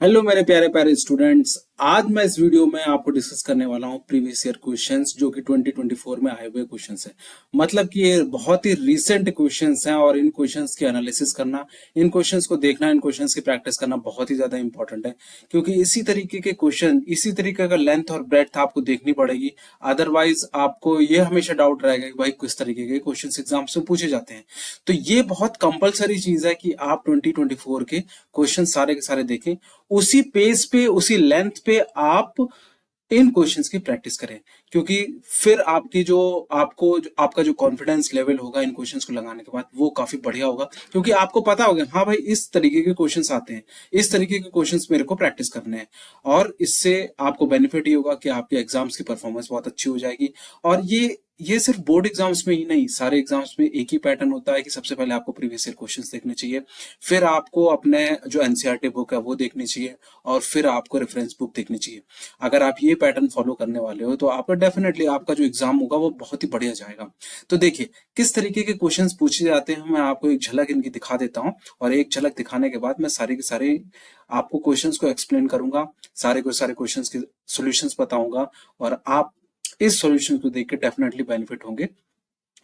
Hello मेरे प्यारे प्यारे स्टूडेंट्स। आज मैं इस वीडियो में आपको डिस्कस करने वाला हूँ प्रीवियस ईयर क्वेश्चंस जो कि 2024 में आए हुए क्वेश्चंस हैं। मतलब कि ये बहुत ही रीसेंट क्वेश्चंस हैं और इन क्वेश्चंस की एनालिसिस करना, इन क्वेश्चंस को देखना, इन क्वेश्चंस की प्रैक्टिस करना बहुत ही ज्यादा इंपॉर्टेंट है, क्योंकि इसी तरीके के क्वेश्चन, इसी तरीके का लेंथ और ब्रेड्थ आपको देखनी पड़ेगी। अदरवाइज आपको ये हमेशा डाउट रहेगा कि भाई किस तरीके के क्वेश्चन एग्जाम्स में पूछे जाते हैं। तो ये बहुत कंपलसरी चीज है कि आप 2024 के क्वेश्चन सारे के सारे देखें, उसी पेस पे, उसी लेंथ पे आप इन क्वेश्चंस की प्रैक्टिस करें, क्योंकि फिर आपकी जो आपका जो कॉन्फिडेंस लेवल होगा इन क्वेश्चंस को लगाने के बाद वो काफी बढ़िया होगा, क्योंकि आपको पता होगा हाँ भाई इस तरीके के क्वेश्चंस आते हैं, इस तरीके के क्वेश्चंस मेरे को प्रैक्टिस करने हैं। और इससे आपको बेनिफिट ये होगा कि आपके एग्जाम्स की परफॉर्मेंस बहुत अच्छी हो जाएगी। और ये सिर्फ बोर्ड एग्जाम्स में ही नहीं, सारे एग्जाम्स में एक ही पैटर्न होता है कि सबसे पहले आपको प्रीवियस ईयर क्वेश्चंस देखने चाहिए, फिर आपको अपने जो एनसीईआरटी बुक है वो देखनी चाहिए, और फिर आपको रेफरेंस बुक देखनी चाहिए। अगर आप ये पैटर्न फॉलो करने वाले हो तो आपका डेफिनेटली आपका जो एग्जाम होगा वो बहुत ही बढ़िया जाएगा। तो देखिए किस तरीके के क्वेश्चंस पूछे जाते हैं, मैं आपको एक झलक इनकी दिखा देता हूँ, और एक झलक दिखाने के बाद मैं सारे के सारे आपको क्वेश्चंस को एक्सप्लेन करूंगा, सारे के सारे क्वेश्चंस के सॉल्यूशंस बताऊंगा, और आप इस सॉल्यूशन को देख के डेफिनेटली बेनिफिट होंगे।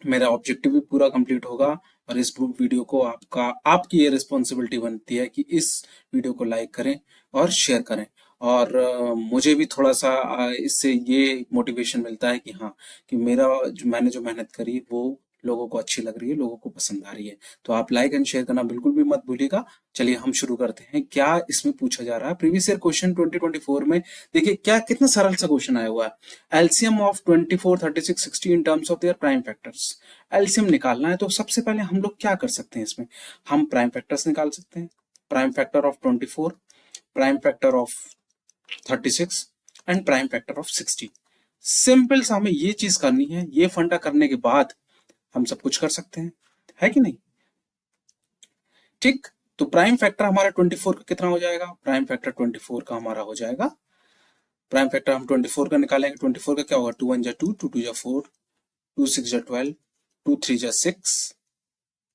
मेरा ऑब्जेक्टिव भी पूरा कंप्लीट होगा, और इस वीडियो को आपकी ये रिस्पॉन्सिबिलिटी बनती है कि इस वीडियो को लाइक करें और शेयर करें। और मुझे भी थोड़ा सा इससे ये मोटिवेशन मिलता है कि हाँ, कि मैंने जो मेहनत करी वो लोगों को अच्छी लग रही है, लोगों को पसंद आ रही है। तो आप लाइक एंड शेयर करना बिल्कुल भी मत भूलिएगा। चलिए हम शुरू करते हैं। क्या इसमें पूछा जा रहा है प्रीवियस ईयर क्वेश्चन 2024 में? देखिए क्या कितना सरल सा क्वेश्चन आया हुआ है। LCM of 24, 36, 60 in terms of their prime factors. LCM निकालना है तो सबसे पहले हम लोग क्या कर सकते हैं, इसमें हम प्राइम फैक्टर्स निकाल सकते हैं। Prime factor of 24, prime factor of 36 and prime factor of 60। Simple सा हमें ये चीज करनी है, ये फंडा करने के बाद हम सब कुछ कर सकते हैं, है कि नहीं? ठीक। तो प्राइम फैक्टर हमारा 24 का कितना हो जाएगा? प्राइम फैक्टर 24 का हमारा हो जाएगा, प्राइम फैक्टर हम 24 का निकालेंगे। 24 का क्या होगा? 2 1 जा 2, 2 2 जा 4, 2 6 जा 12, 2 3 जा 6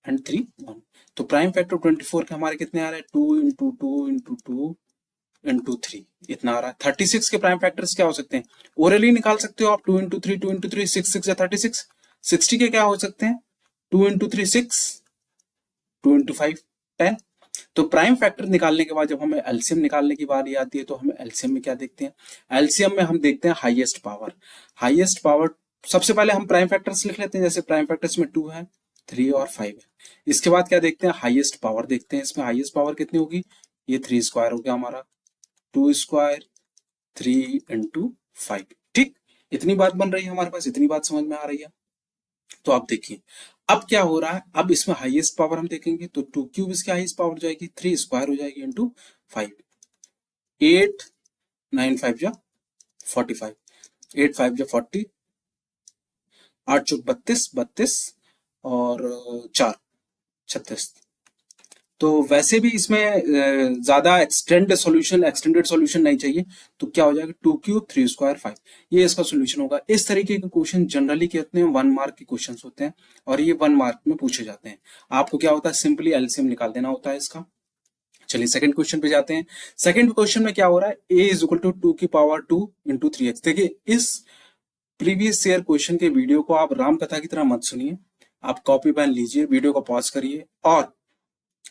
एंड 3 1। तो प्राइम फैक्टर 24 के हमारे कितने आ रहे हैं? 2 इंटू 2 इंटू 2 इंटू 3, इतना आ रहा है। 36 के प्राइम फैक्टर्स क्या हो सकते हैं? ओरली निकाल सकते हो आप। 2 इंटू 3, 2 इंटू 3, 6 6 या 36। 60 के क्या हो सकते हैं? 2 इंटू 3 6, 2 इंटू 5 10। तो प्राइम फैक्टर निकालने के बाद जब हमें एलसीएम निकालने की बारी आती है तो हमें एलसीएम में क्या देखते हैं? एलसीएम में हम देखते हैं हाईएस्ट पावर। हाईएस्ट पावर सबसे पहले हम प्राइम फैक्टर्स लिख लेते हैं, जैसे प्राइम फैक्टर्स में 2 है, 3 और 5 है। इसके बाद क्या देखते हैं? हाईएस्ट पावर देखते हैं। इसमें हाईएस्ट पावर कितनी होगी? ये 3 स्क्वायर हो गया हमारा, 2 स्क्वायर 3 इंटू 5। ठीक, इतनी बात बन रही है हमारे पास, इतनी बात समझ में आ रही है। तो आप देखिए अब क्या हो रहा है। अब इसमें हाईएस्ट पावर हम देखेंगे तो 2 क्यूब इसकी हाईएस्ट पावर हो जाएगी, 3 स्क्वायर हो जाएगी इंटू 5, 8 9 5 जा 45, 8 5 जा 40, 8 चौक 32, 32 और 4 36। तो वैसे भी इसमें ज्यादा एक्सटेंडेड सॉल्यूशन नहीं चाहिए, तो क्या हो जाएगा? 2 क्यूब 3 स्क्वायर 5, ये इसका सॉल्यूशन होगा। इस तरीके के क्वेश्चन जनरली कहते हैं 1 मार्क के क्वेश्चन होते हैं, और ये 1 मार्क में पूछे जाते हैं। आपको क्या होता है? सिंपली एलसीएम निकाल देना होता है इसका। चलिए सेकंड क्वेश्चन पे जाते हैं। सेकंड क्वेश्चन में क्या हो रहा है? a इज इक्वल टू 2 की पावर 2 इंटू 3x। देखिए इस प्रीवियस ईयर क्वेश्चन के वीडियो को आप राम कथा की तरह मत सुनिए, आप कॉपी पेन लीजिए, वीडियो को पॉज करिए, और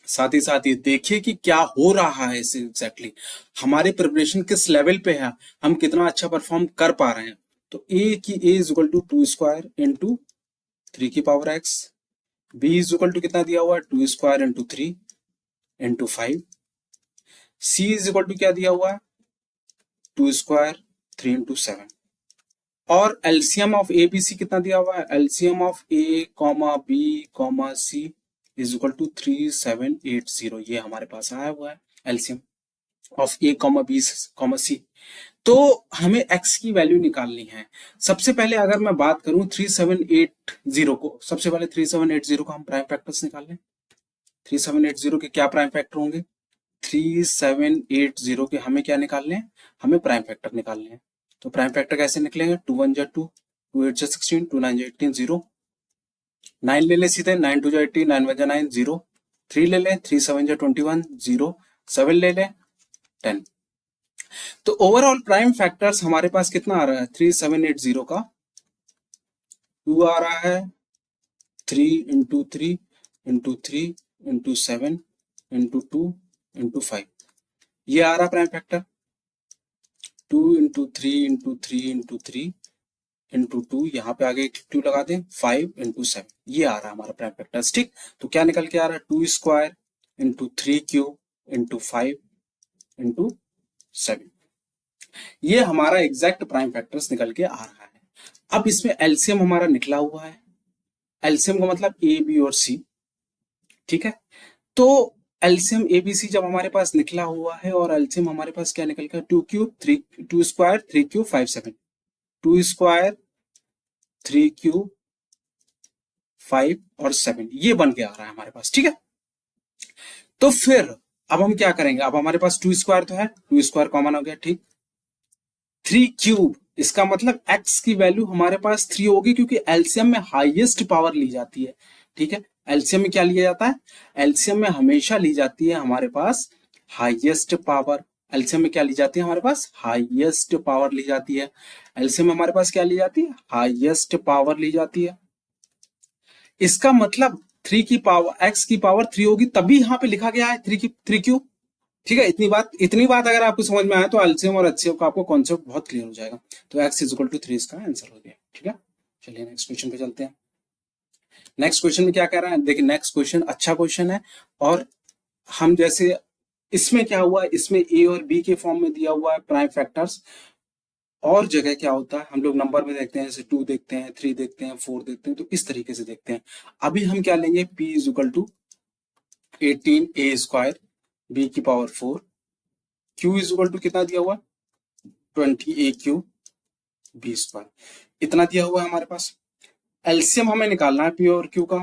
साथ ही साथ ये देखिए कि क्या हो रहा है इसे एग्जैक्टली, हमारे प्रिपरेशन किस लेवल पे है, हम कितना अच्छा परफॉर्म कर पा रहे हैं। तो a is equal to 2 square into 3 की power x, b is equal to कितना दिया हुआ है? 2 square into 3 into 5, c is equal to क्या दिया हुआ है? 2 स्क्वायर 3 इंटू 7। और LCM of A B C कितना दिया हुआ है? LCM of A comma B comma C is equal to 3780, ये हमारे पास आया हुआ है LCM of A comma B comma C. तो हमें x की वैल्यू निकालनी है। सबसे पहले अगर मैं बात करूं 3780 को, सबसे पहले 3780 को हम प्राइम फैक्टर्स निकाल लें। 3780 के क्या प्राइम फैक्टर होंगे? 3780 के हमें क्या निकालने हैं? हमें प्राइम फैक्टर निकालने हैं। तो प्राइम फैक्टर कैसे निकलेंगे? 2 1 जा 2, 2 8 जा 16, 2 9 जा 18, 0 9 ले लें सीधे, 9 2 जा 18, 9 1 जा 9, 0 3 ले लें, 3 7 जा 21, 0 7 ले लें, 10। तो ओवरऑल प्राइम फैक्टर्स हमारे पास कितना आ रहा है, 3780 का 2 आ रहा है, 3 into 3 into 3 into 7 into 2 into 5, ये आ रहा prime factor. 2 into 3 into 3 into 3 into 2, यहाँ पे आगे 2 लगा दें, 5 इंटू 7, ये आ रहा है हमारा प्राइम फैक्टर्स। ठीक, तो क्या निकल के आ रहा है, 2 square into 3 cube into 5 into 7, ये हमारा एग्जैक्ट प्राइम फैक्टर्स निकल के आ रहा है। अब इसमें एलसीएम हमारा निकला हुआ है, एलसीएम का मतलब ए बी और सी। ठीक है, तो एलसीएम एबीसी जब हमारे पास निकला हुआ है और एलसीएम हमारे पास क्या निकल गया, 2 cube 3, 2 square 3 cube 5 7, 2 square 3 cube 5 और 7, ये बन के आ रहा है हमारे पास। ठीक है, तो फिर अब हम क्या करेंगे, अब हमारे पास 2 स्क्वायर तो है, 2 स्क्वायर कॉमन हो गया। ठीक, 3 क्यूब, इसका मतलब x की वैल्यू हमारे पास 3 होगी, क्योंकि एलसीएम में हाईएस्ट पावर ली जाती है। ठीक है, एलसीएम में क्या लिया जाता है, एलसीएम में हमेशा ली जाती है हमारे पास हाईएस्ट पावर। एलसीएम में क्या ली जाती है हमारे पास, हाईएस्ट पावर ली जाती है। एलसीएम में हमारे पास क्या ली जाती है, हाईएस्ट पावर ली जाती है। इसका मतलब 3 की पावर, x की पावर 3 होगी, तभी यहां पे लिखा गया है 3 क्यूब। ठीक है, इतनी बात अगर आपको समझ में आए तो एलसीएम और एचसीएफ का आपको कॉन्सेप्ट बहुत क्लियर हो जाएगा। तो x इक्वल टू 3 इसका आंसर हो गया। ठीक है, चलिए नेक्स्ट क्वेश्चन पे चलते हैं। नेक्स्ट क्वेश्चन में क्या कह रहा है, देखिए नेक्स्ट क्वेश्चन अच्छा क्वेश्चन है, और हम जैसे इसमें क्या हुआ, इसमें ए और बी के फॉर्म में दिया हुआ है प्राइम फैक्टर्स, और जगह क्या होता है हम लोग नंबर में देखते हैं, जैसे 2 देखते हैं, 3 देखते हैं, 4 देखते हैं, तो इस तरीके से देखते हैं। अभी हम क्या लेंगे, p is equal to 18 A square B की power 4, q is equal to कितना दिया हुआ, 20 ए क्यू बी स्क्वायर, इतना दिया हुआ है हमारे पास। एलसीएम हमें निकालना है पी और क्यू का,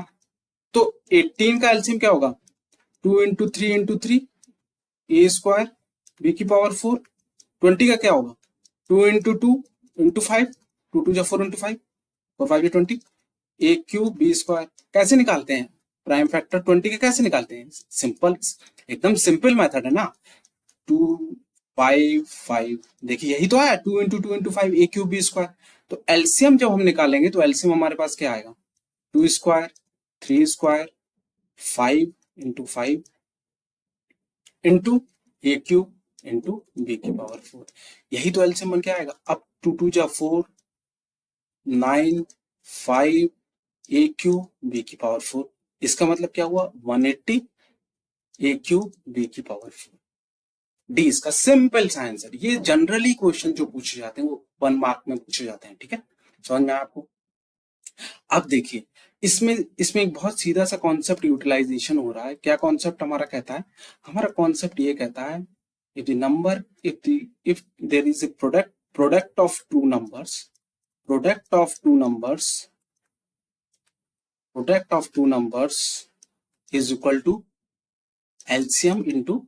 तो 18 का एलसीएम क्या होगा, 2 इंटू 3 इंटू 3 ए स्क्वायर बी की पावर 4, 20 का क्या होगा, 2 इंटू 2 इंटू 5, 2 2 जा 4 इंटू 5, 4 5 20, ए क्यूब बी स्क्वायर। कैसे निकालते हैं प्राइम फैक्टर 20 के, कैसे निकालते हैं, सिंपल, एकदम सिंपल मेथड है ना, 2 5 5, देखिए यही तो है, 2 इंटू 2 इंटू 5 ए क्यूब बी स्क्वायर। तो एलसीएम जब हम निकालेंगे तो एलसीएम हमारे पास क्या आएगा, 2 स्क्वायर 3 स्क्वायर 5 इंटू 5 इंटू ए क्यूब इंटू बी की पावर 4, यही तो एलसीएम बन के आएगा। अब 2 2 जा 4, 9 5 ए क्यूब बी की पावर 4, इसका मतलब क्या हुआ, 180 ए क्यूब बी की पावर 4, डी इसका सिंपल सा आंसर। ये जनरली क्वेश्चन जो पूछे जाते हैं वो 1 मार्क में पूछे जाते हैं। ठीक है, समझ में आपको। अब देखिए इसमें एक बहुत सीधा सा कॉन्सेप्ट यूटिलाइजेशन हो रहा है। क्या कॉन्सेप्ट हमारा कहता है, हमारा कॉन्सेप्ट ये कहता है, if the number if there is a product of two numbers, product of two numbers is equal to LCM into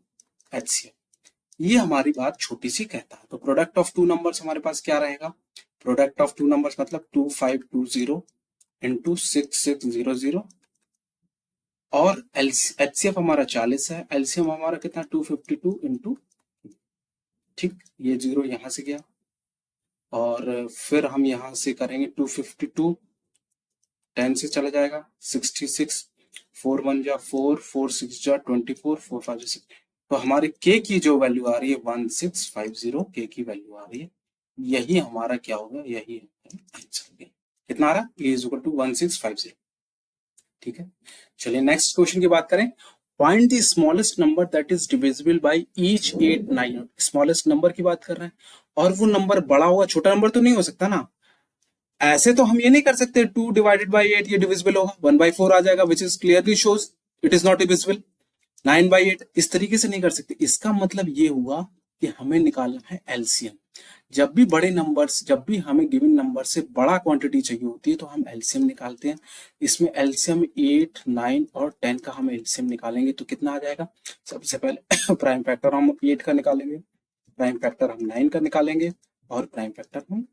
HCM, ये हमारी बात छोटी सी कहता है। तो प्रोडक्ट ऑफ टू नंबर्स हमारे पास क्या रहेगा, प्रोडक्ट ऑफ टू नंबर्स मतलब 2520 इंटू 6600, और एचसीएफ हमारा 40 है, एलसीएम हमारा कितना 252 इंटू, ठीक, ये 0 यहां से गया, और फिर हम यहां से करेंगे 252, 10 से चला जाएगा 66, 4 1 जा 4, 4 6 जा 24, 4 5 जा 6, तो हमारे k की जो वैल्यू आ रही है 1650, k की वैल्यू आ रही है, यही हमारा क्या होगा, यही आंसर। कितना आ रहा है, a इज इक्वल टू 1650। ठीक है, चलिए नेक्स्ट क्वेश्चन की बात करें। Find the smallest number that is divisible by each 8 9, smallest number की बात कर रहे हैं, और वो नंबर बड़ा हुआ, छोटा नंबर तो नहीं हो सकता ना। ऐसे तो हम ये नहीं कर सकते 2 डिवाइडेड बाय 8 ये डिविजिबल होगा, 1/4 आ जाएगा, which is clearly shows it is not divisible. 9/8 इस तरीके से नहीं कर सकते। इसका मतलब ये हुआ कि हमें निकालना है एलसीएम। जब भी बड़े नंबर्स, जब भी हमें गिवन नंबर से बड़ा क्वांटिटी चाहिए होती है तो हम एलसीएम निकालते हैं। इसमें एलसीएम 8 9 और 10 का हम एलसीएम निकालेंगे तो कितना आ जाएगा, सबसे पहले प्राइम फैक्टर हम 8 का निकालेंगे, प्राइम फैक्टर हम 9 का निकालेंगे, और प्राइम फैक्टर हम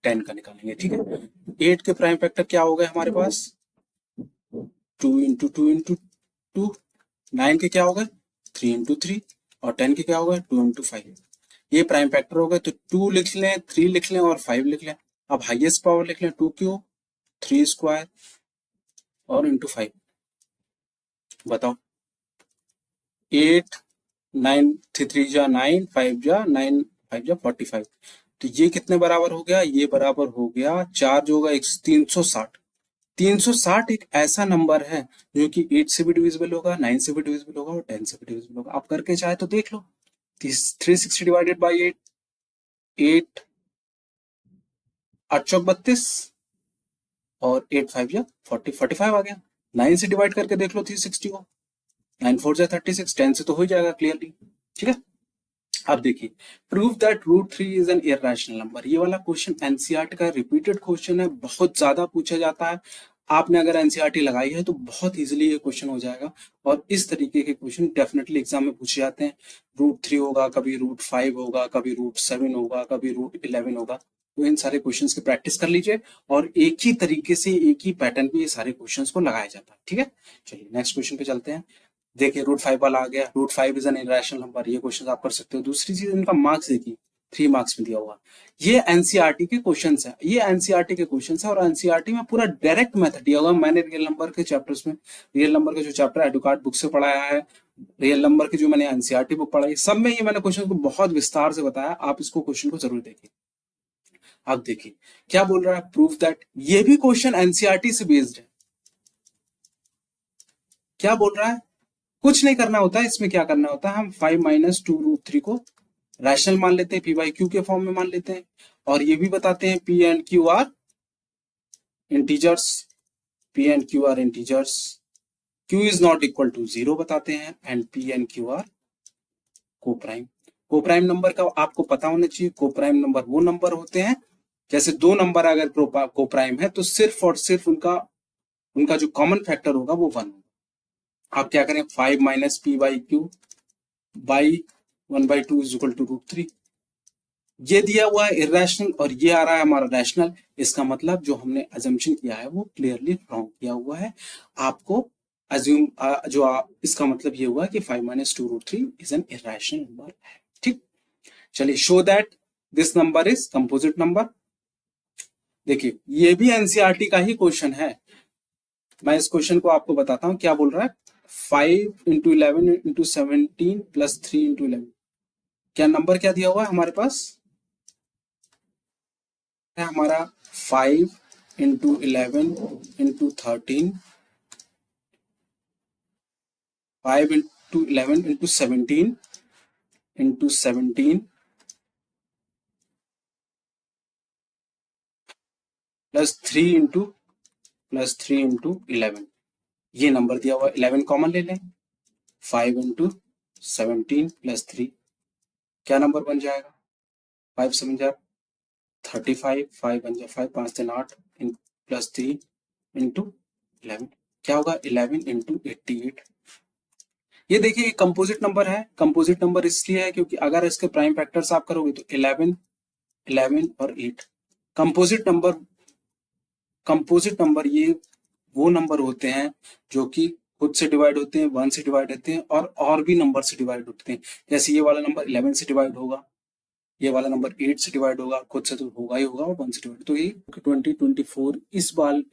10 का निकालेंगे। ठीक है, 8 के प्राइम फैक्टर क्या हो गए हमारे पास, 2 इंटू 2 इंटू 2, 9 के क्या हो गए 3 इंटू 3, और 10 के क्या होगा 2 इंटू 5। ये प्राइम फैक्टर हो गए, तो 2 लिख लें, 3 लिख लें और 5 लिख लें। अब हाईएस्ट पावर लिख लें 2 क्यूब 3 स्क्वायर और इंटू 5। बताओ 8 9 3 जा 9 5 जा 9 5 जा 45। तो ये कितने बराबर हो गया, ये बराबर हो गया चार्ज होगा 360। 360 एक ऐसा नंबर है जो कि 8 से भी डिविजिबल होगा, 9 से भी डिविजिबल होगा और 10 से भी डिविजिबल होगा। आप करके चाहे तो देख लो। 360 डिवाइडेड बाई 8, 8 8 चौक 32 और 8 5 या 40 45 आ गया। 9 से डिवाइड करके देख लो 360 को, 9 4 जा 36, 10 से तो हो जाएगा क्लियरली। ठीक है, अब देखिए prove that root 3 is an irrational number. ये वाला क्वेश्चन एनसीईआरटी का रिपीटेड क्वेश्चन है, बहुत ज्यादा पूछा जाता है। आपने अगर एनसीईआरटी लगाई है तो बहुत इजीली ये क्वेश्चन हो जाएगा। और इस तरीके के क्वेश्चन डेफिनेटली एग्जाम में पूछे जाते हैं। रूट 3 होगा, कभी रूट 5 होगा, कभी रूट 7 होगा, कभी रूट 11 होगा। तो इन सारे क्वेश्चंस की प्रैक्टिस कर लीजिए और एक ही तरीके से एक ही पैटर्न पे ये सारे क्वेश्चंस को लगाया जाता है। ठीक है, चलिए नेक्स्ट क्वेश्चन पे चलते हैं। देखिए रूट 5 वाला आ गया, root 5 is an irrational number. ये क्वेश्चन आप कर सकते हो। दूसरी चीज इनका मार्क्स देखिए 3 मार्क्स में दिया हुआ। ये एनसीईआरटी के क्वेश्चन है, ये एनसीईआरटी के क्वेश्चन है और एनसीईआरटी में पूरा डायरेक्ट मेथड दिया हुआ। मैंने रियल नंबर के चैप्टर्स में, रियल नंबर के जो चैप्टर एडुकार्ड बुक से पढ़ाया है, रियल नंबर की जो मैंने एनसीईआरटी बुक पढ़ाई, सब में ये मैंने क्वेश्चन को बहुत विस्तार से बताया। आप इसको क्वेश्चन को जरूर देखिए। अब देखिए क्या बोल रहा है, प्रूफ दैट। ये भी क्वेश्चन एनसीईआरटी से बेस्ड है। क्या बोल रहा है, कुछ नहीं करना होता है इसमें। क्या करना होता है, हम 5 माइनस 2 रूट 3 को रैशनल मान लेते हैं, पी बाई क्यू के फॉर्म में मान लेते हैं। और ये भी बताते हैं P and Q are integers, P and Q are integers, Q is not equal to 0 बताते हैं, and P and Q are coprime. को प्राइम नंबर का आपको पता होना चाहिए। को प्राइम नंबर वो नंबर होते हैं, जैसे दो नंबर अगर को प्राइम है तो सिर्फ और सिर्फ उनका उनका जो कॉमन फैक्टर होगा वो 1 होगा। आप क्या करें, 5 minus P by Q by 1/2 is equal to root 3। ये दिया हुआ है इरेशनल और ये आ रहा है हमारा रैशनल। इसका मतलब जो हमने अजम्पशन किया है वो क्लियरली रॉन्ग किया हुआ है। आपको अज्यूम इसका मतलब ये हुआ कि 5 minus 2 root 3 is an irrational number है। ठीक, चलिए show that this number is composite number. देखिए ये भी एनसीईआरटी का ही क्वेश्चन है। मैं इस क्वेश्चन को आपको बताता हूं क्या बोल रहा है। 5 इंटू 11 इंटू 17 प्लस 3 इंटू 11। क्या नंबर क्या दिया हुआ है हमारे पास है, हमारा 5 into 11 into 13, 5 into 11 into 17 into 17 plus 3 into 11। ये नंबर दिया हुआ 11 कॉमन ले लें, 5 इंटू 17 प्लस 3 क्या नंबर बन जाएगा, 5 7 जा 35, 5 बन जाए 5 5 3 8 प्लस 3 इंटू 11 क्या होगा 11 इंटू 88। ये देखिए कंपोजिट नंबर है। कंपोजिट नंबर इसलिए है क्योंकि अगर इसके प्राइम फैक्टर्स आप करोगे तो 11 11 और 8। कंपोजिट नंबर ये वो नंबर होते हैं जो कि खुद से डिवाइड होते हैं, 1 से डिवाइड होते हैं और भी नंबर से डिवाइड होते हैं। जैसे ये वाला नंबर 11 से डिवाइड होगा, ये वाला नंबर 8 से डिवाइड होगा, खुद से तो होगा ही होगा, और 1 से डिवाइड। तो ये 2024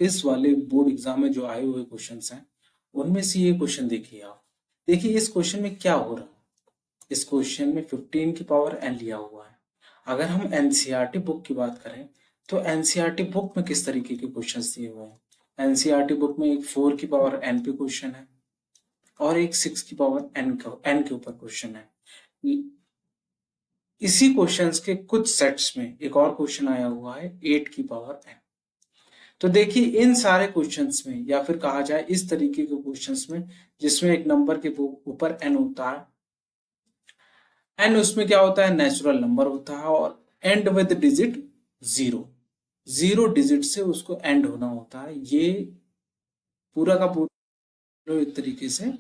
इस वाले बोर्ड एग्जाम में जो आए हुए क्वेश्चंस हैं उनमें से ये क्वेश्चन देखिए आप। देखिए इस क्वेश्चन में क्या हो रहा है, इस क्वेश्चन में 15 की पावर n लिया हुआ है। अगर हम एनसीईआरटी बुक की बात करें तो एनसीईआरटी बुक में किस तरीके के क्वेश्चंस दिए हुए हैं। एनसीईआरटी बुक में एक 4 की पावर n पे क्वेश्चन है और एक 6 की पावर n के ऊपर क्वेश्चन है। इसी क्वेश्चंस के कुछ सेट्स में एक और क्वेश्चन आया हुआ है 8 की पावर n। तो देखिए इन सारे क्वेश्चंस में, या फिर कहा जाए इस तरीके के क्वेश्चंस में जिसमें एक नंबर के ऊपर n होता है, n उसमें क्या होता है, नेचुरल नंबर होता है और एंड विद डिजिट 0 डिजिट से उसको एंड होना होता है। ये पूरा का पूरा एक तरीके से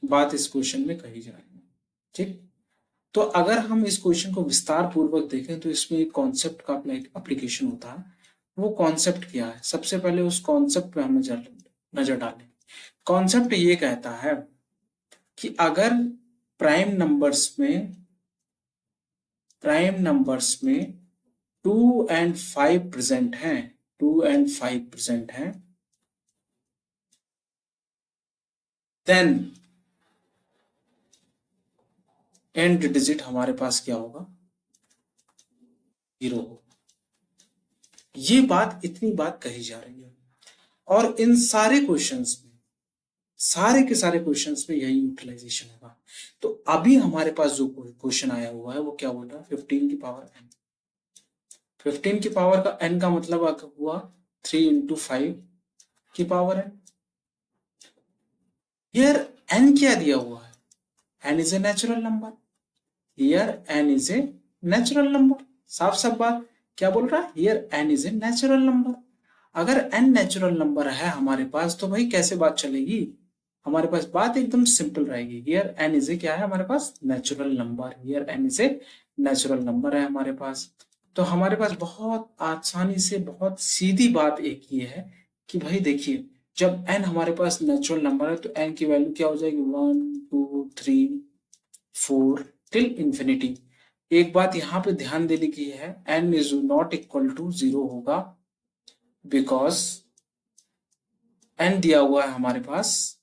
बात इस क्वेश्चन में कही जा रही है। ठीक, तो अगर हम इस क्वेश्चन को विस्तार पूर्वक देखें तो इसमें एक कॉन्सेप्ट का एप्लीकेशन होता है। वो कॉन्सेप्ट क्या है, सबसे पहले उस कॉन्सेप्ट पे हम नजर डालें। कॉन्सेप्ट ये कहता है कि अगर प्राइम नंबर्स में 2 and 5 प्रेजेंट हैं, 2 and 5 प्रेजेंट हैं, देन एंड डिजिट हमारे पास क्या होगा, 0 होगा। ये बात, इतनी बात कही जा रही है और इन सारे क्वेश्चंस में, सारे के सारे क्वेश्चंस में यही यूटिलाइजेशन होगा। तो अभी हमारे पास जो क्वेश्चन आया हुआ है वो क्या बोल रहा है, 15 की पावर n। 15 की पावर का n का मतलब हुआ 3 into 5 की पावर n। हियर n क्या दिया हुआ है, n is a natural number. Here n is a natural number. साफ साफ बात क्या बोल रहा है, here n is a natural number. अगर n नेचुरल नंबर है हमारे पास तो भाई कैसे बात चलेगी, हमारे पास बात एकदम सिंपल रहेगी। हियर n इज ए क्या है हमारे पास, natural number. Here n is a natural number है हमारे पास। तो हमारे पास बहुत आसानी से, बहुत सीधी बात एक ये है कि भाई देखिए, जब n हमारे पास नेचुरल नंबर है तो n की वैल्यू क्या हो जाएगी, 1 2 3 4 टिल इंफिनिटी। एक बात यहाँ पे ध्यान देने की है, n is not equal to 0 होगा, बिकॉज n दिया हुआ है हमारे पास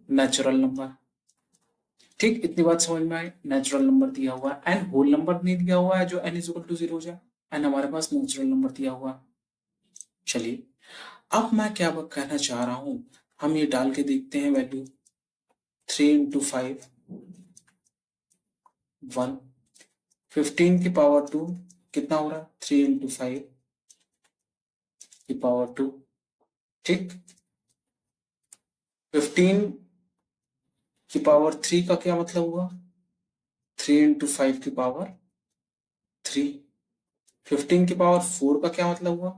नेचुरल नंबर। ठीक, इतनी बात समझ में आई। नेचुरल नंबर दिया हुआ है, n होल नंबर नहीं दिया हुआ है जो n इज इक्वल टू 0 हो जाए, n हमारे पास नेचुरल नंबर दिया हुआ है। चलिए अब मैं क्या कहना चाह रहा हूं, हम ये डाल के देखते हैं वैल्यू। 3 into 5 1, 15 की पावर 2 कितना हो रहा है, 3 into 5 की पावर 2। ठीक, 15 की पावर 3 का क्या मतलब हुआ, 3 into 5 की पावर 3। 15 की पावर 4 का क्या मतलब हुआ,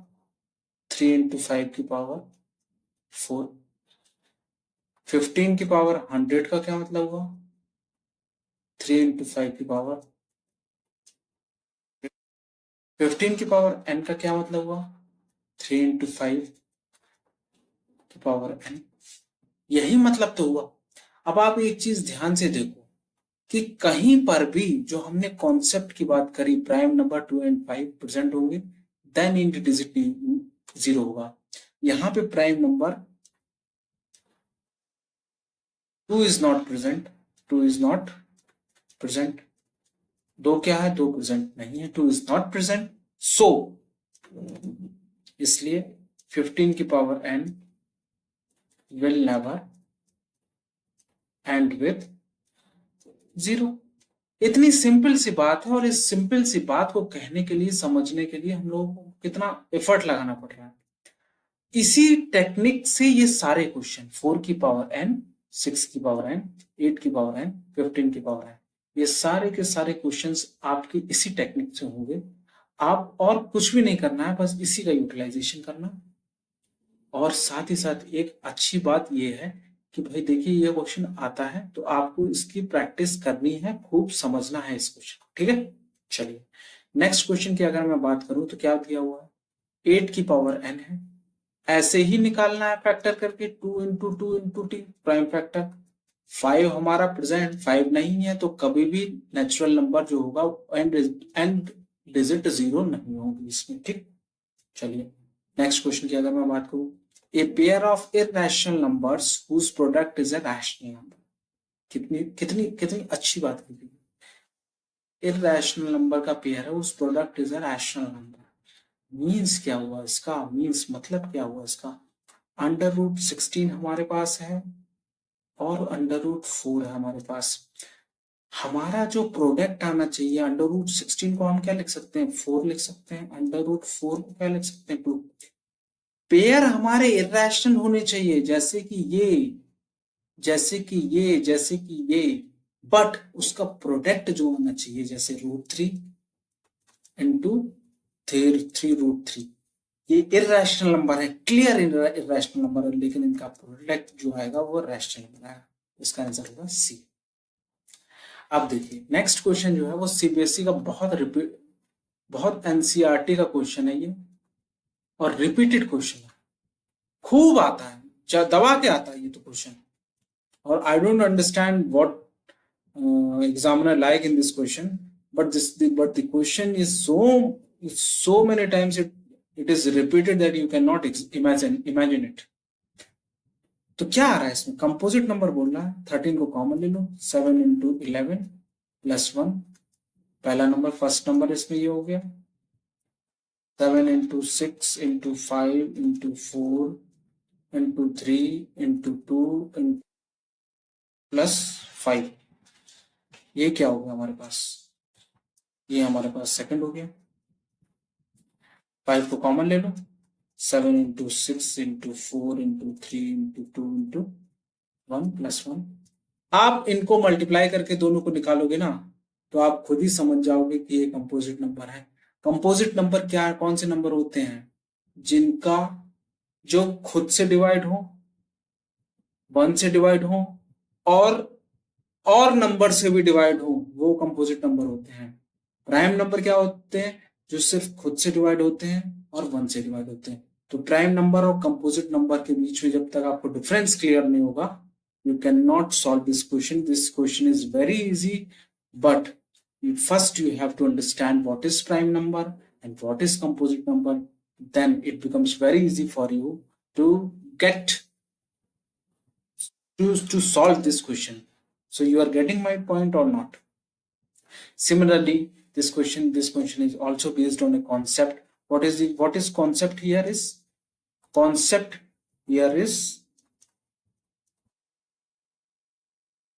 3 into 5 की पावर 4। 15 की पावर 100 का क्या मतलब हुआ, 3 into 5 की पावर। 15 की पावर n का क्या मतलब हुआ, 3 into 5 की पावर n। यही मतलब तो हुआ। अब आप एक चीज ध्यान से देखो कि कहीं पर भी जो हमने कॉन्सेप्ट की बात करी, प्राइम नंबर 2 and 5 प्रेजेंट होंगे, देन इंट डिजिट 0 होगा। यहाँ पे prime number 2 is not present, 2 is not present. 2 क्या है, 2 प्रेजेंट नहीं है, 2 इज नॉट प्रेजेंट। सो इसलिए 15 की power n will never and with 0। इतनी सिंपल सी बात है और इस सिंपल सी बात को कहने के लिए, समझने के लिए हम लोगों को कितना एफर्ट लगाना पड़ रहा है। इसी टेक्निक से ये सारे क्वेश्चन 4 की पावर n, 6 की पावर n, 8 की पावर n, 15 की पावर n, ये सारे के सारे क्वेश्चंस आपके इसी टेक्निक से होंगे। आप और कुछ भी नहीं करना है, बस इसी का यूटिलाइजेशन करना। और साथ ही साथ एक अच्छी बात ये है कि भाई देखिए, ये क्वेश्चन आता है तो आपको इसकी प्रैक्टिस करनी है, खूब समझना है इस क्वेश्चन। ठीक है, चलिए नेक्स्ट क्वेश्चन की अगर मैं बात करूं तो क्या दिया हुआ है, 8 की पावर n है। ऐसे ही निकालना है फैक्टर करके, 2 into 2 into t prime factor. 5 हमारा प्रेजेंट, 5 नहीं है तो कभी भी नेचुरल नंबर जो होगा एंड डिजिट 0 नहीं होगी इसमें। ठीक, चलिए नेक्स्ट क्वेश्चन की अगर मैं बात करूं, a pair of irrational numbers whose product is a rational number। कितनी कितनी कितनी अच्छी बात की गई। irrational नंबर का पेयर है, उस product is a rational number. Means क्या हुआ इसका, मींस मतलब क्या हुआ इसका, अंडर रूट 16 हमारे पास है और अंडर रूट 4 है हमारे पास। हमारा जो प्रोडक्ट आना चाहिए, अंडर रूट 16 को हम क्या लिख सकते हैं, 4 लिख सकते हैं, अंडर रूट 4 को क्या लिख सकते हैं, 2। पेयर हमारे इरेशनल होने चाहिए, जैसे कि ये, जैसे कि ये, जैसे कि ये, बट उसका प्रोडक्ट जो होना चाहिए, जैसे √3 इंटू 3 √3। ये इरेशनल नंबर है, क्लियर इरेशनल नंबर है, लेकिन इनका प्रोडक्ट जो आएगा वो रैशनल नंबर है। इसका आंसर होगा सी। अब देखिए नेक्स्ट क्वेश्चन जो है वो सीबीएसई का बहुत एनसीईआरटी का क्वेश्चन है ये, और रिपीटेड क्वेश्चन है, खूब आता है, दबा के आता है ये तो क्वेश्चन। और I don't understand what examiner like in this question, but the question is so many times it is repeated that you cannot imagine it. तो क्या आ रहा है इसमें? कंपोजिट नंबर बोल रहा है, 13 को कॉमन ले लो, 7 इंटू 11 प्लस 1, पहला नंबर फर्स्ट नंबर इसमें ये हो गया, 7 into 6 into 5 into 4 into 3 into 2 plus 5, ये क्या हो गया हमारे पास? ये हमारे पास सेकंड हो गया। 5 को कॉमन ले लो, 7 into 6 into 4 into 3 into 2 into 1 plus 1। आप इनको मल्टीप्लाई करके दोनों को निकालोगे ना तो आप खुद ही समझ जाओगे कि ये कंपोजिट नंबर है। कंपोजिट नंबर क्या है? कौन से नंबर होते हैं? जिनका जो खुद से डिवाइड हो, 1 से डिवाइड हो और नंबर से भी डिवाइड हो, वो कंपोजिट नंबर होते हैं। प्राइम नंबर क्या होते हैं? जो सिर्फ खुद से डिवाइड होते हैं और 1 से डिवाइड होते हैं। तो प्राइम नंबर और कंपोजिट नंबर के बीच में जब तक आपको डिफरेंस क्लियर नहीं होगा, you cannot solve this question. This question is very easy, but first you have to understand what is prime number and what is composite number. Then it becomes very easy for you to get to solve this question. So you are getting my point or not? Similarly, this question is also based on a concept. What is concept here? Concept here is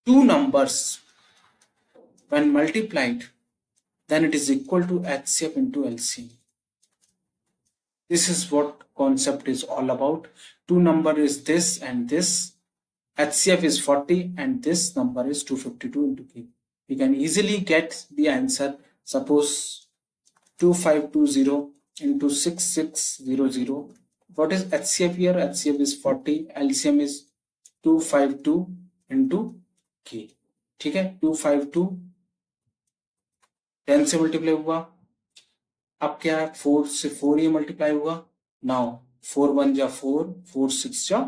two numbers when multiplied, then it is equal to HCF into LCM. This is what concept is all about. Two number is this and this. HCF is 40 and this number is 252 into K. We can easily get the answer. Suppose 2520 into 6600. What is HCF here? HCF is 40, LCM is 252 into K. ठीक है, 252 10 से multiply हुआ, अब क्या है? 4 से 4 ये multiply हुआ। नाउ 4 1 जा 4, 4 6 जा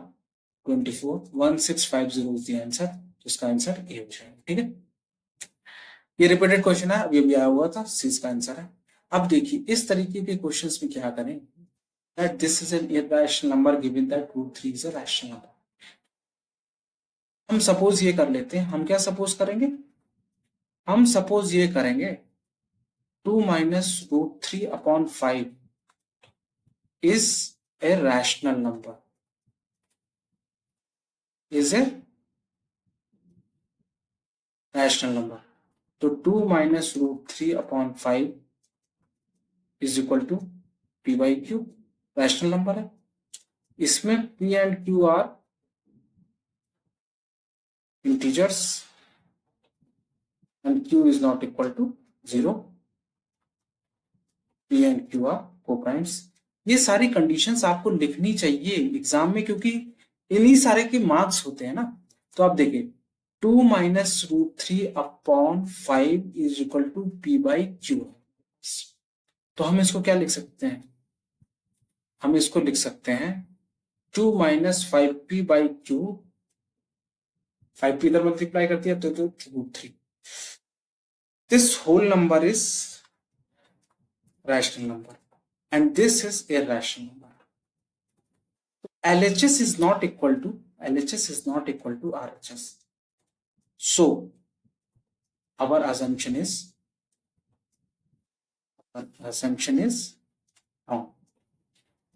24, 1650 इज द आंसर, जिसका आंसर ए हो जाएगा। ठीक है, ये रिपीटेड क्वेश्चन है, अभी आया हुआ था, सी इसका आंसर है। अब देखिए इस तरीके के क्वेश्चंस में क्या करें, that this is an irrational number given that root 3 is a rational number. हम सपोज ये कर लेते हैं, हम क्या सपोज करेंगे? हम सपोज ये करेंगे 2 minus root 3 upon 5 is a rational number. Is a rational number. तो 2 minus root 3 upon 5 is equal to p by q, rational number है। इसमें p and q are integers and q is not equal to 0. p and q are co-primes. ये सारी conditions आपको लिखनी चाहिए exam में, क्योंकि इन्हीं सारे के मार्क्स होते हैं ना। तो आप देखिए 2 minus root 3 upon 5 is equal to p by q। तो हम इसको क्या लिख सकते हैं? हम इसको लिख सकते हैं 2 minus 5p by q, 5p इधर मल्टीप्लाई करती है तो root 3। This whole number is rational number and this is irrational number. LHS is not equal to RHS. So our assumption is wrong.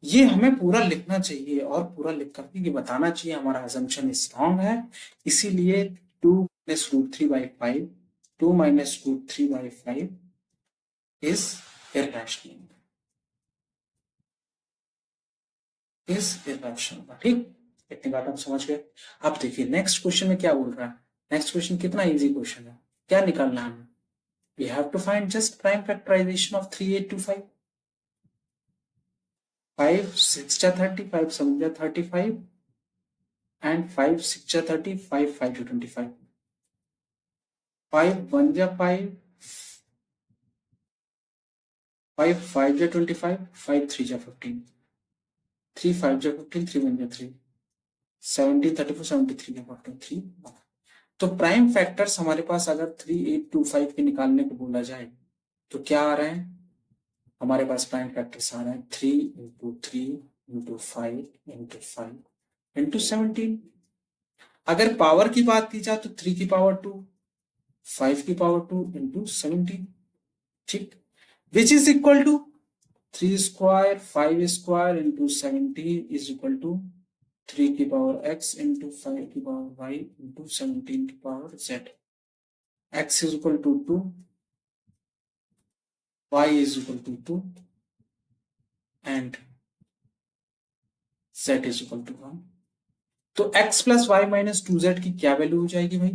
ये हमें पूरा लिखना चाहिए और पूरा लिख करके ये बताना चाहिए हमारा assumption is wrong है। इसीलिए 2 minus root 3 by 5, 2 minus root 3 by 5 is irrational. ठीक, इतनी बात आप समझ गए। अब देखिए नेक्स्ट क्वेश्चन में क्या बोल रहा है। नेक्स्ट क्वेश्चन कितना इजी क्वेश्चन है, क्या निकालना है हमें? We have to find just prime factorization of 3825. 5 6 जा 30, 5 7 जा 35 and 5 6 जा 30, 5 5 जा 25, 5 1 जा 5, 5 5 जा 25, 5 3 जा 15, 3 5 जा 15, 3 1 जा 3, 17 34 73 जा 43। तो प्राइम फैक्टर्स हमारे पास अगर 3825 के निकालने को बोला जाए तो क्या आ रहे हैं, हमारे पास प्राइम फैक्टर्स आ रहे हैं 3 × 3 × 5 × 5 × 17। अगर पावर की बात की जाए तो 3 की पावर 2, 5 की पावर 2 × 17, ठीक, which is equal to 3 square 5 square × 17 is equal to 3 की पावर x × 5 की पावर y × 17 की power z। x is equal to 2, y is equal to 2 and z is equal to 1। तो x plus Y minus 2z की क्या value हो जाएगी भाई,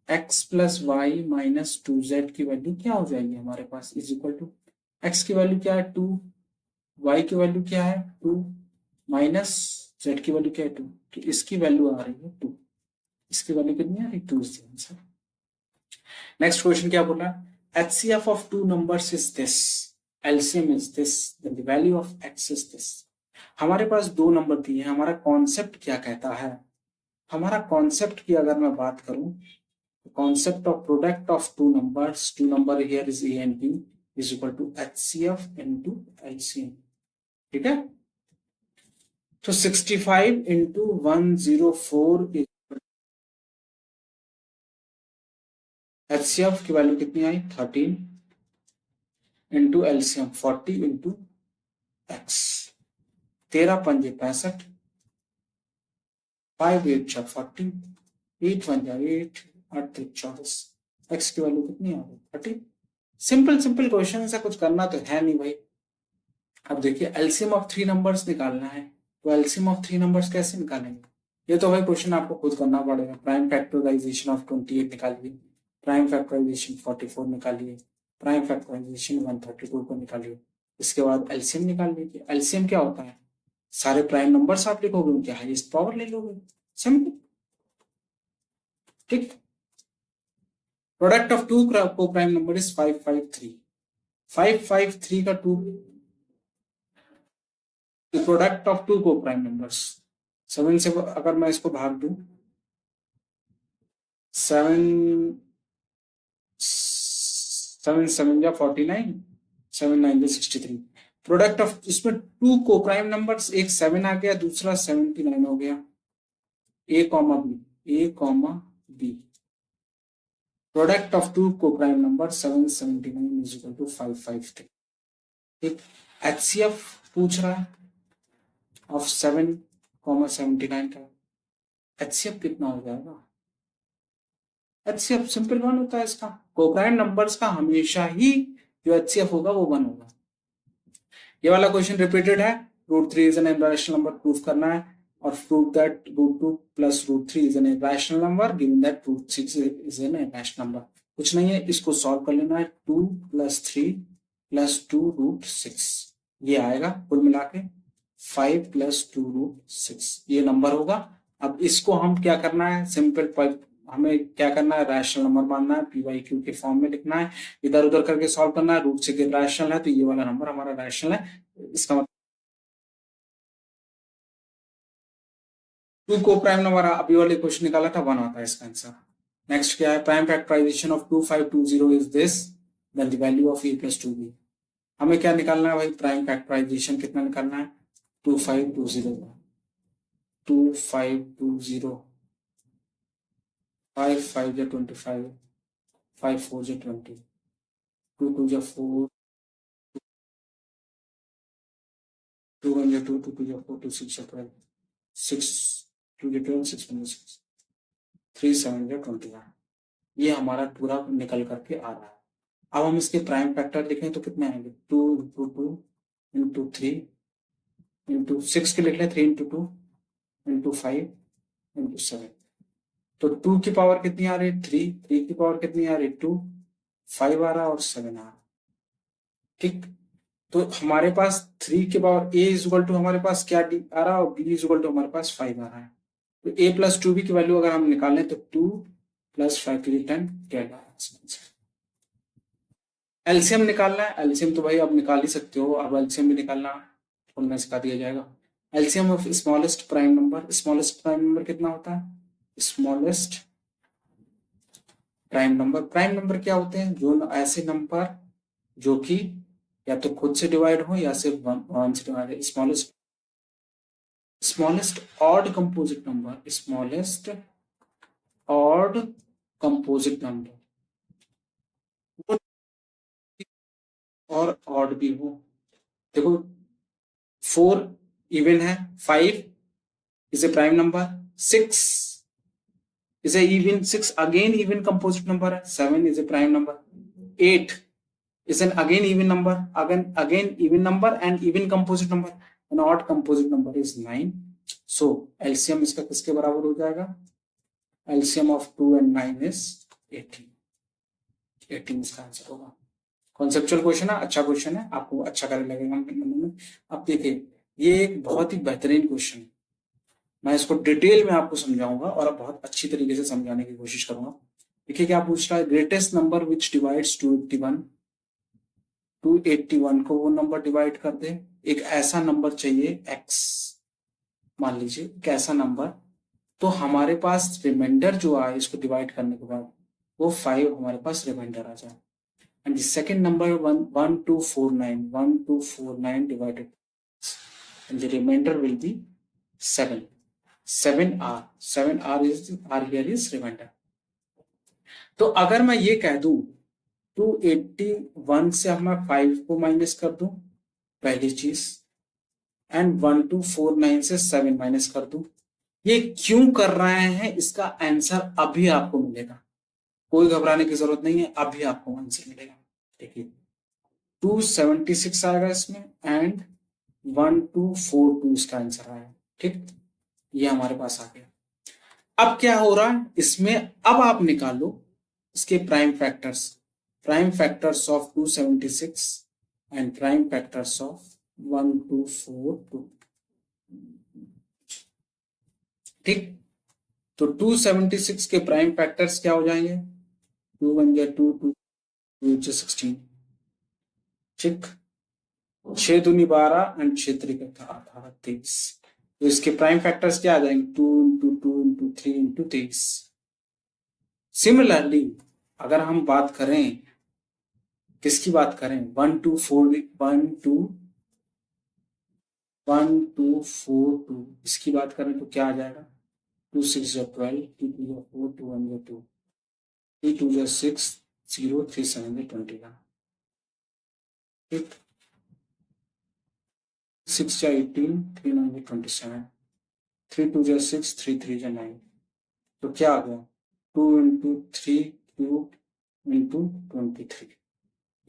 x plus Y minus 2z की वैल्यू क्या हो जाएगी हमारे पास, इज इक्वल टू x की वैल्यू क्या है 2, y की वैल्यू क्या है 2, माइनस z की वैल्यू क्या है 2, तो इसकी वैल्यू आ रही है 2, इसकी वैल्यू कितनी आ रही है 2 is the answer. Next question क्या बोल रहा है, HCF of two numbers is this, LCM is this, then the value of x is this। हमारे पास दो नंबर दिए हैं, हमारा कॉन्सेप्ट क्या कहता है, हमारा कॉन्सेप्ट की अगर मैं बात करूं, concept of product of two numbers, two number here is a and b is equal to HCF into LCM, ठीक है। तो 65 into 104 is HCF की वैल्यू कितनी आई 13 इंटू LCM 40 इंटू x, 13 पंजे 65, 5 8 40, 8 1 8, 8 3 24, x की वैल्यू कितनी आ गई 30। सिंपल सिंपल क्वेश्चन है, कुछ करना तो है नहीं भाई। अब देखिए एलसीएम ऑफ 3 नंबर्स निकालना है, तो एलसीएम ऑफ 3 नंबर्स कैसे निकालेंगे, ये तो भाई क्वेश्चन आपको खुद करना पड़ेगा। प्राइम फैक्टराइजेशन ऑफ 28 निकालिए, प्राइम फैक्टराइजेशन 44 निकालिए, प्राइम फैक्टराइजेशन 132 को निकालिए, इसके बाद एलसीएम निकाल लीजिए। एलसीएम क्या होता है, सारे प्राइम नंबर्स आप लिखोगे, उनकी हाईएस्ट पावर ले लोगे, सिंपल, ठीक। प्रोडक्ट ऑफ टू को प्राइम नंबर इज 553, 553 का 2, प्रोडक्ट ऑफ टू को प्राइम नंबर्स 7 से अगर मैं इसको भाग दूं, 7 7 या 49, 7 9 63, प्रोडक्ट ऑफ इसमें टू को प्राइम नंबर्स, एक 7 आ गया, दूसरा 79 हो गया, A comma B, product of two को prime number 779 is equal to 553, ठीक। HCF पूछ रहा है ऑफ 7,79 का, HCF कितना हो जाएगा, HCF सिंपल 1 होता है इसका, कोप्राइम नंबर्स का हमेशा ही जो HCF होगा वो 1 होगा। ये वाला क्वेश्चन रिपीटेड है, √3 is N irrational number proof करना है, और proof that √2 plus √3 is N irrational number given that √6 is an irrational number. कुछ नहीं है, इसको सॉल्व कर लेना है, 2 + 3 + 2 √6, ये आएगा कुल मिला के 5 + 2 √6, ये नंबर होगा। अब इसको हम क्या करना है, सिंपल हमें क्या करना है, रैशनल नंबर मानना है, PYQ के फॉर्म में लिखना है, इधर उधर करके सॉल्व करना है, √6 रैशनल है तो ये वाला नंबर हमारा रैशनल है, इसका मतलब 2 को प्राइम नंबर अभी वाले क्वेश्चन निकाला था 1 आता है इसका आंसर। नेक्स्ट क्या है, prime factorisation of 2520 is this, then the value of a + 2b। हमें क्या निकालना है भाई, प्राइम फैक्टराइजेशन कितना निकालना है, 2520, 2520, 5 5 या 25, 5 4 या 20, 2 2 या 4, 2 1 या 2, 2 2 या 4, 2 6 या 12, 6 2 या 12, 6 1 6, 3 7 या 21, ये हमारा पूरा निकल करके आ रहा है। अब हम इसके प्राइम फैक्टर लिखें तो कितने आएंगे, 2 × 2 × 3 × 6 के लिख लें, 3 × 2 × 5 × 7, तो 2 की पावर कितनी आ रही है 3, 3 की पावर कितनी आ रही है 2, 5 आ रहा और 7 आ रहा, ठीक। तो हमारे पास 3 के power a is equal to हमारे पास क्या आ रहा है, और b इज इक्वल टू हमारे पास 5 आ रहा है, तो a + 2b की वैल्यू अगर हम निकालें तो 2 + 5 की 10 क्या आ, एलसीएम निकालना है, एलसीएम तो भाई आप निकाल ही सकते हो, अब एलसीएम भी निकालना खोलना सिखा दिया जाएगा। LCM of smallest prime number, smallest prime number कितना होता है, स्मॉलेस्ट प्राइम नंबर क्या होते हैं? जो ऐसे नंबर जो कि या तो खुद से डिवाइड हो या सिर्फ वन से डिवाइड है। Smallest odd composite number, smallest odd composite number और ऑड भी हो। देखो 4 इवन है, 5 is a prime number, 6 is a even 6 again even composite number है, 7 is a prime number, 8 is an again even number, again even number and even composite number, an odd composite number is 9. So LCM इसका किसके बराबर हो जाएगा? LCM of 2 and 9 is 18. 18 इसका answer होगा। Conceptual question है, अच्छा क्वेश्चन है, आपको अच्छा करने लगेगा। अब देखिए ये एक बहुत ही बेहतरीन क्वेश्चन है, मैं इसको डिटेल में आपको समझाऊंगा और अब बहुत अच्छी तरीके से समझाने की कोशिश करूंगा। देखिए क्या पूछ रहा है, ग्रेटेस्ट नंबर विच डिवाइड्स 281 को वो नंबर डिवाइड कर दे। एक ऐसा नंबर चाहिए x, मान लीजिए एक ऐसा नंबर, तो हमारे पास रिमाइंडर जो आए इसको डिवाइड करने के बाद वो 5 हमारे पास रिमाइंडर आ जाए। And the second number 1249 divided and the remainder will be 7 7r here is remainder। तो अगर मैं ये कह दूं 281 से मैं 5 को माइनस कर दूं, पहली चीज, एंड 1249 से 7 माइनस कर दूं, ये क्यों कर रहे हैं इसका आंसर अभी आपको मिलेगा, कोई घबराने की जरूरत नहीं है, अभी आपको आंसर मिलेगा। देखिए 276 आएगा इसमें एंड 1242 इसका आंसर आएगा। ठीक, ये हमारे पास आ गया। अब क्या हो रहा है इसमें, अब आप निकालो इसके prime factors of 276 and prime factors of 1242। ठीक, तो 276 के प्राइम फैक्टर्स क्या हो जाएंगे, 2 1 जा 2 2 2 16। ठीक, 6 दूनी 12 एंड 6 3 18 23। तो इसके प्राइम फैक्टर्स क्या आ जाएंगे, 2 into 2 into 3 into 23। सिमिलरली अगर हम बात करें, किसकी बात करें, 1 2 4 2 इसकी बात करें तो क्या आ जाएगा, 2 6 12 2 2 4 2 1 2 3 2 6 0 3 7 21। ठीक, 6 जा 18 3 9 27 3 2 6 3 3 9। तो क्या आ गया, 2 into 3 cube into 23।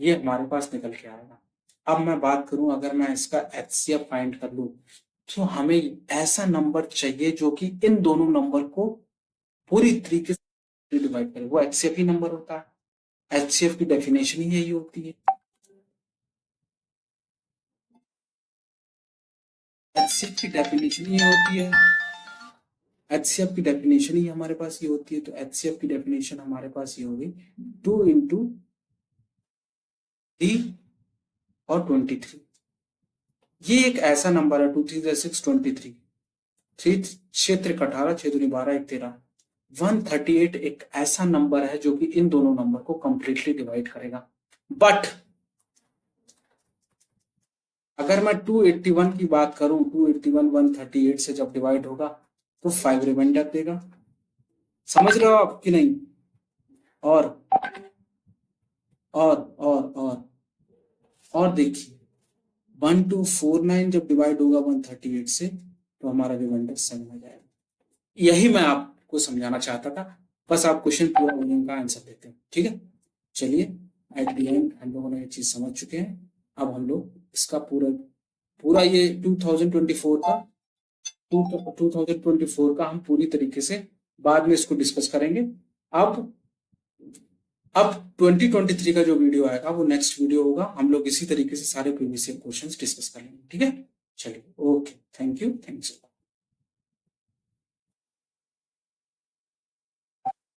ये हमारे पास निकल के आएगा। अब मैं बात करूं, अगर मैं इसका HCF फाइंड कर लूं तो हमें ऐसा नंबर चाहिए जो कि इन दोनों नंबर को पूरी तरीके से डिवाइड करे, वो HCF ही नंबर होता है। HCF की डेफिनेशन ही यही होती है। HCF की डेफिनेशन ही होती है, HCF की डेफिनेशन ही हमारे पास ये होती है। तो HCF की डेफिनेशन हमारे पास ये होगी 2 into 3 और 23। ये एक ऐसा नंबर है, 2 3 6 23, 3 6 3 18 6 2 12 1 13। 138 एक ऐसा नंबर है जो कि इन दोनों नंबर को कंप्लीटली डिवाइड करेगा। बट अगर मैं 281 की बात करूं, 281 138 से जब डिवाइड होगा तो 5 रिमाइंडर देगा। समझ रहे हो आप कि नहीं? और देखिए 1249 जब डिवाइड होगा 138 से तो हमारा रिमाइंडर 7 हो जाएगा। यही मैं आपको समझाना चाहता था, बस आप क्वेश्चन पूरा होने का आंसर देते हैं। ठीक है, चलिए एट द एंड हम लोगों ने ये चीज समझ चुके हैं। अब हम लोग इसका पूरा ये 2024 का हम पूरी तरीके से बाद में इसको डिस्कस करेंगे। अब 2023 का जो वीडियो आएगा वो नेक्स्ट वीडियो होगा, हम लोग इसी तरीके से सारे प्रीवियस क्वेश्चंस डिस्कस करेंगे। ठीक है, चलिए, ओके, थैंक यू।